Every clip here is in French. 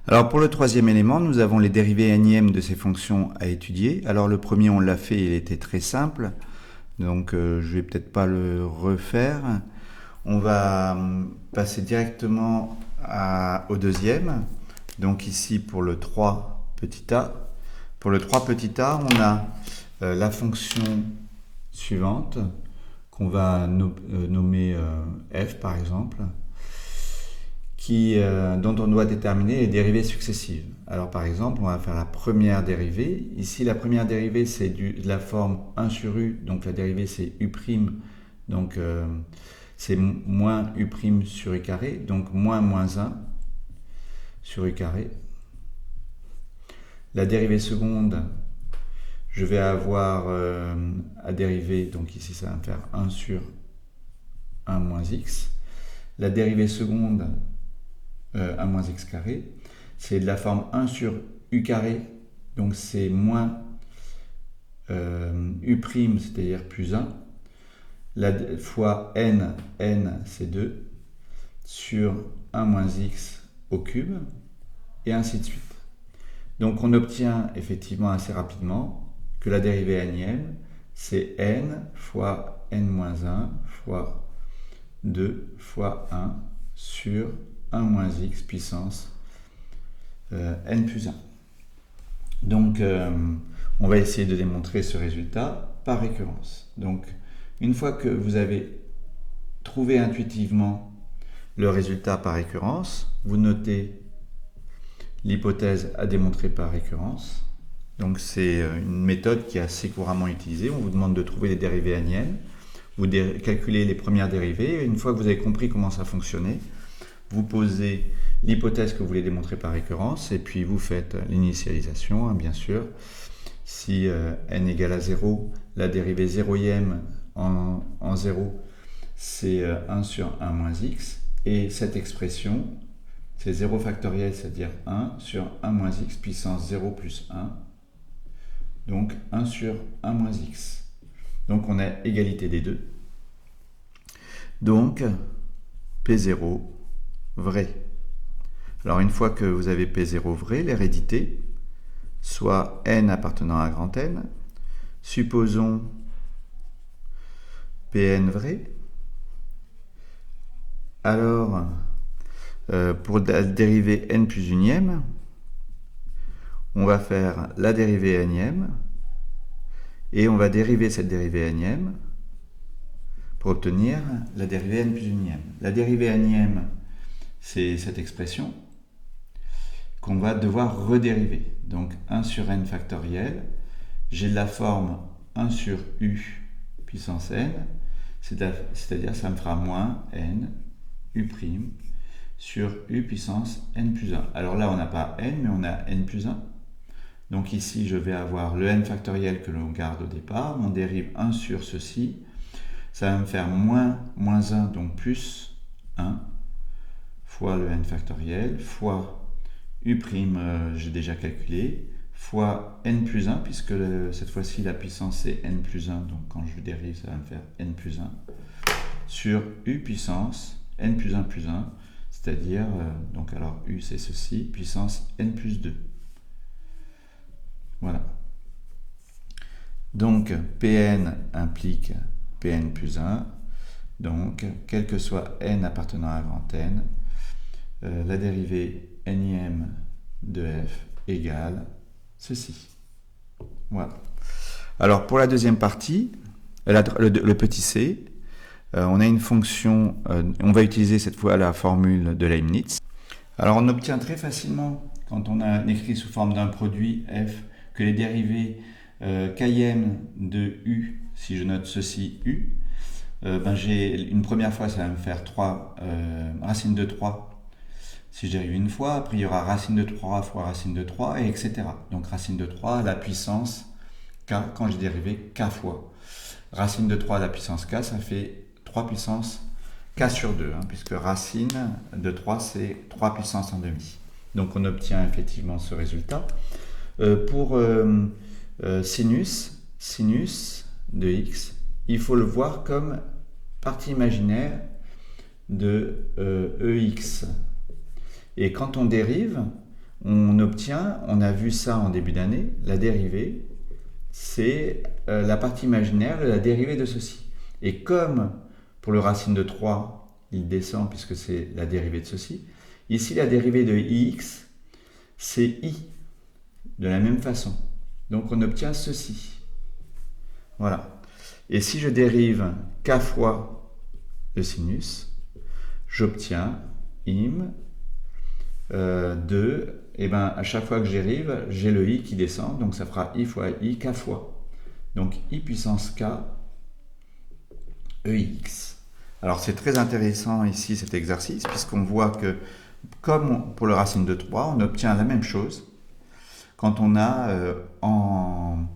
Alors pour le troisième élément, nous avons les dérivés énièmes de ces fonctions à étudier. Alors le premier, on l'a fait, il était très simple, donc je vais peut-être pas le refaire. On va passer directement au deuxième. Donc ici pour le 3 petit a. Pour le 3 petit a, on a la fonction suivante qu'on va nommer f par exemple, dont on doit déterminer les dérivées successives. Alors par exemple, on va faire la première dérivée. Ici, la première dérivée, c'est de la forme 1 sur u, donc la dérivée c'est u', donc c'est moins u' sur u carré, donc moins 1 sur u carré. La dérivée seconde, je vais avoir à dériver, donc ici ça va me faire 1 sur 1 moins x. La dérivée seconde, 1 moins x carré, c'est de la forme 1 sur u carré, donc c'est moins u', c'est-à-dire plus 1, fois n c'est 2, sur 1 moins x au cube, et ainsi de suite. Donc on obtient effectivement assez rapidement que la dérivée énième, c'est n fois n moins 1 fois 2 fois 1 sur 1 moins x puissance n plus 1. Donc on va essayer de démontrer ce résultat par récurrence. Donc une fois que vous avez trouvé intuitivement le résultat par récurrence, vous notez l'hypothèse à démontrer par récurrence. Donc c'est une méthode qui est assez couramment utilisée. On vous demande de trouver les dérivées énièmes. Vous calculez les premières dérivées. Une fois que vous avez compris comment ça fonctionnait, vous posez l'hypothèse que vous voulez démontrer par récurrence et puis vous faites l'initialisation, bien sûr. Si n égale à 0, la dérivée zéroième en 0, c'est 1 sur 1 moins x. Et cette expression, c'est 0 factoriel, c'est-à-dire 1 sur 1 moins x puissance 0 plus 1. Donc 1 sur 1 moins x. Donc on a égalité des deux. Donc P0 vrai. Alors une fois que vous avez P0 vrai, l'hérédité, soit n appartenant à grand N, supposons Pn vrai. Alors pour la dérivée n plus unième, on va faire la dérivée énième et on va dériver cette dérivée énième pour obtenir la dérivée n plus unième. La dérivée énième, c'est cette expression qu'on va devoir redériver. Donc 1 sur n factoriel, j'ai de la forme 1 sur u puissance n, c'est-à-dire ça me fera moins n u' sur u puissance n plus 1. Alors là, on n'a pas n, mais on a n plus 1. Donc ici, je vais avoir le n factoriel que l'on garde au départ. On dérive 1 sur ceci. Ça va me faire moins 1, donc plus 1, fois le n factoriel, fois u', j'ai déjà calculé, fois n plus 1, puisque cette fois-ci, la puissance c'est n plus 1. Donc quand je dérive, ça va me faire n plus 1, sur u puissance n plus 1 plus 1, c'est-à-dire, donc alors u c'est ceci, puissance n plus 2. Voilà. Donc Pn implique Pn plus 1, donc quel que soit n appartenant à grand N, la dérivée énième de f égale ceci. Voilà. Alors pour la deuxième partie, le petit c, on a une fonction, on va utiliser cette fois la formule de Leibniz. Alors on obtient très facilement, quand on a écrit sous forme d'un produit f, que les dérivées km de u, si je note ceci u, j'ai une première fois ça va me faire 3 racine de 3. Si je dérive une fois, après il y aura racine de 3 fois racine de 3, et etc. Donc racine de 3 à la puissance k, quand j'ai dérivé k fois. Racine de 3 à la puissance k, ça fait 3 puissance k sur 2, puisque racine de 3, c'est 3 puissance en demi. Donc on obtient effectivement ce résultat. Pour sinus de x, il faut le voir comme partie imaginaire de ex. Et quand on dérive, on obtient, on a vu ça en début d'année, la dérivée, c'est la partie imaginaire de la dérivée de ceci. Et comme pour le racine de 3, il descend puisque c'est la dérivée de ceci, ici la dérivée de ix, c'est i, de la même façon. Donc on obtient ceci. Voilà. Et si je dérive k fois le sinus, j'obtiens im de, et ben à chaque fois que j'y arrive, j'ai le i qui descend, donc ça fera i fois i, k fois. Donc i puissance k ex. Alors c'est très intéressant ici cet exercice, puisqu'on voit que, comme pour le racine de 3, on obtient la même chose quand on a en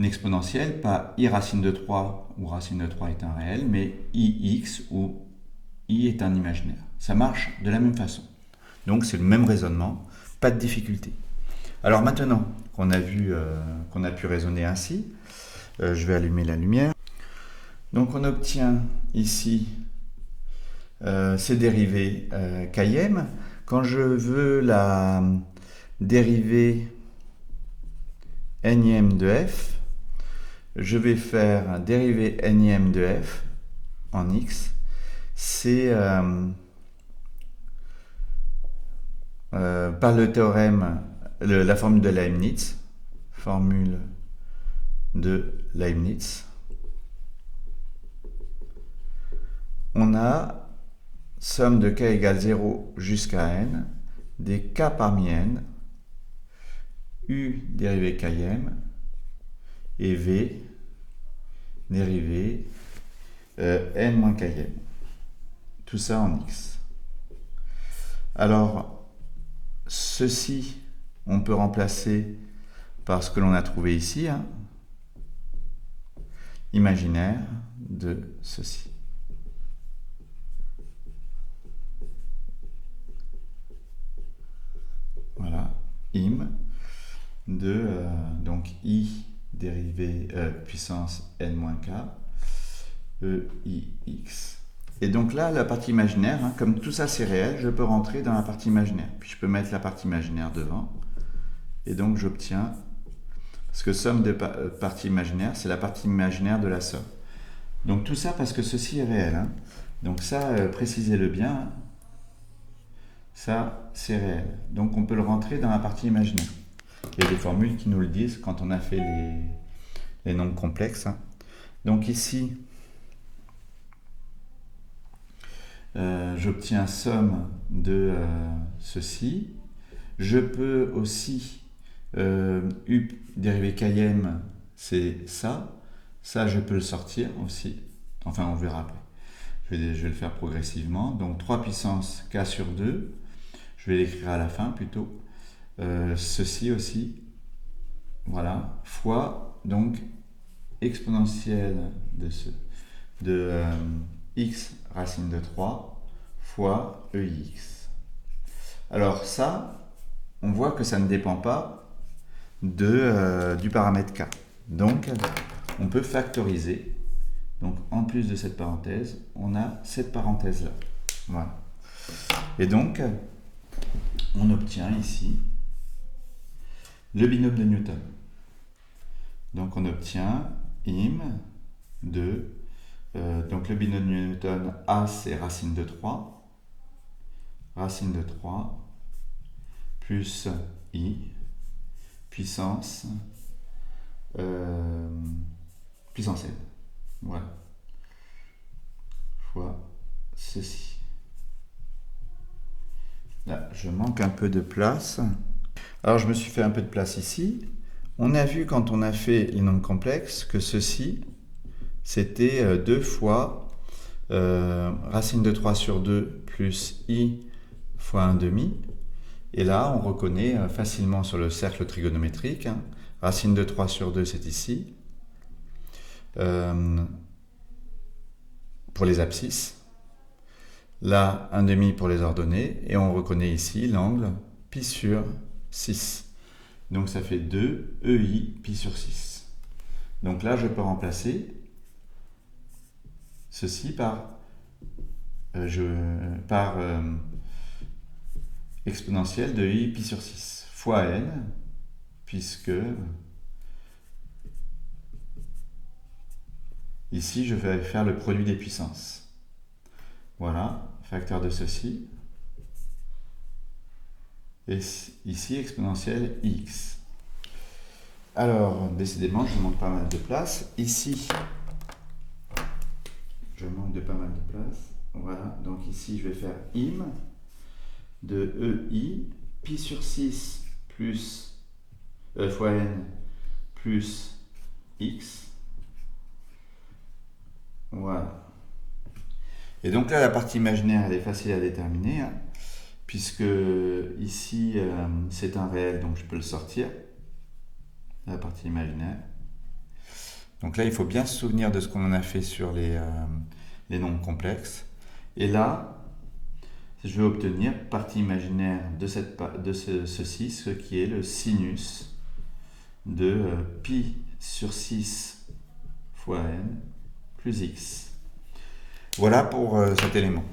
exponentielle, pas i racine de 3, où racine de 3 est un réel, mais ix, où i est un imaginaire. Ça marche de la même façon. Donc c'est le même raisonnement, pas de difficulté. Alors maintenant qu'on a vu, qu'on a pu raisonner ainsi, je vais allumer la lumière. Donc on obtient ici ces dérivées km. Quand je veux la dérivée énième de f, je vais faire dérivée énième de f en x. C'est par le théorème, la formule de Leibniz, formule de Leibniz, on a somme de k égale 0 jusqu'à n, des k parmi n, u dérivée km, et v dérivée n moins km. Tout ça en x. Alors, ceci, on peut remplacer par ce que l'on a trouvé ici, hein, imaginaire de ceci. Voilà, im de donc i dérivée puissance n-k eix. Et donc là, la partie imaginaire, hein, comme tout ça c'est réel, je peux rentrer dans la partie imaginaire. Puis je peux mettre la partie imaginaire devant. Et donc j'obtiens, parce que somme de partie imaginaire, c'est la partie imaginaire de la somme. Donc tout ça parce que ceci est réel. Hein. Donc ça, précisez-le bien, ça c'est réel. Donc on peut le rentrer dans la partie imaginaire. Il y a des formules qui nous le disent quand on a fait les nombres complexes. Hein. Donc ici, j'obtiens somme de ceci. Je peux aussi, u dérivée km, c'est ça. Ça, je peux le sortir aussi. Enfin, on verra après. Je vais le faire progressivement. Donc 3 puissance k sur 2. Je vais l'écrire à la fin plutôt. Ceci aussi. Voilà. Fois, donc, exponentielle de x racine de 3 fois ex. Alors ça, on voit que ça ne dépend pas du paramètre k. Donc, on peut factoriser. Donc, en plus de cette parenthèse, on a cette parenthèse-là. Voilà. Et donc, on obtient ici le binôme de Newton. Donc, on obtient im de... donc, le binôme de Newton, A, c'est racine de 3. Racine de 3 plus i puissance puissance n. Voilà. Fois ceci. Là, je manque un peu de place. Alors, je me suis fait un peu de place ici. On a vu quand on a fait les nombres complexes que ceci, c'était 2 fois racine de 3 sur 2 plus i fois 1 demi. Et là, on reconnaît facilement sur le cercle trigonométrique. Hein, racine de 3 sur 2, c'est ici. Pour les abscisses. Là, 1 demi pour les ordonnées. Et on reconnaît ici l'angle pi sur 6. Donc ça fait 2 EI pi sur 6. Donc là, je peux remplacer ceci par exponentielle de i pi sur 6. fois n, puisque ici je vais faire le produit des puissances. Voilà, facteur de ceci. Et ici, exponentielle x. Alors, décidément, je manque pas mal de place. Ici, je manque de pas mal de place. Voilà, donc ici, je vais faire im de ei, pi sur 6 plus fois n plus x. Voilà. Et donc là, la partie imaginaire, elle est facile à déterminer, hein, puisque ici, c'est un réel, donc je peux le sortir, la partie imaginaire. Donc là, il faut bien se souvenir de ce qu'on a fait sur les nombres complexes. Et là, je vais obtenir partie imaginaire de ceci, ce qui est le sinus de pi sur 6 fois n plus x. Voilà pour cet élément.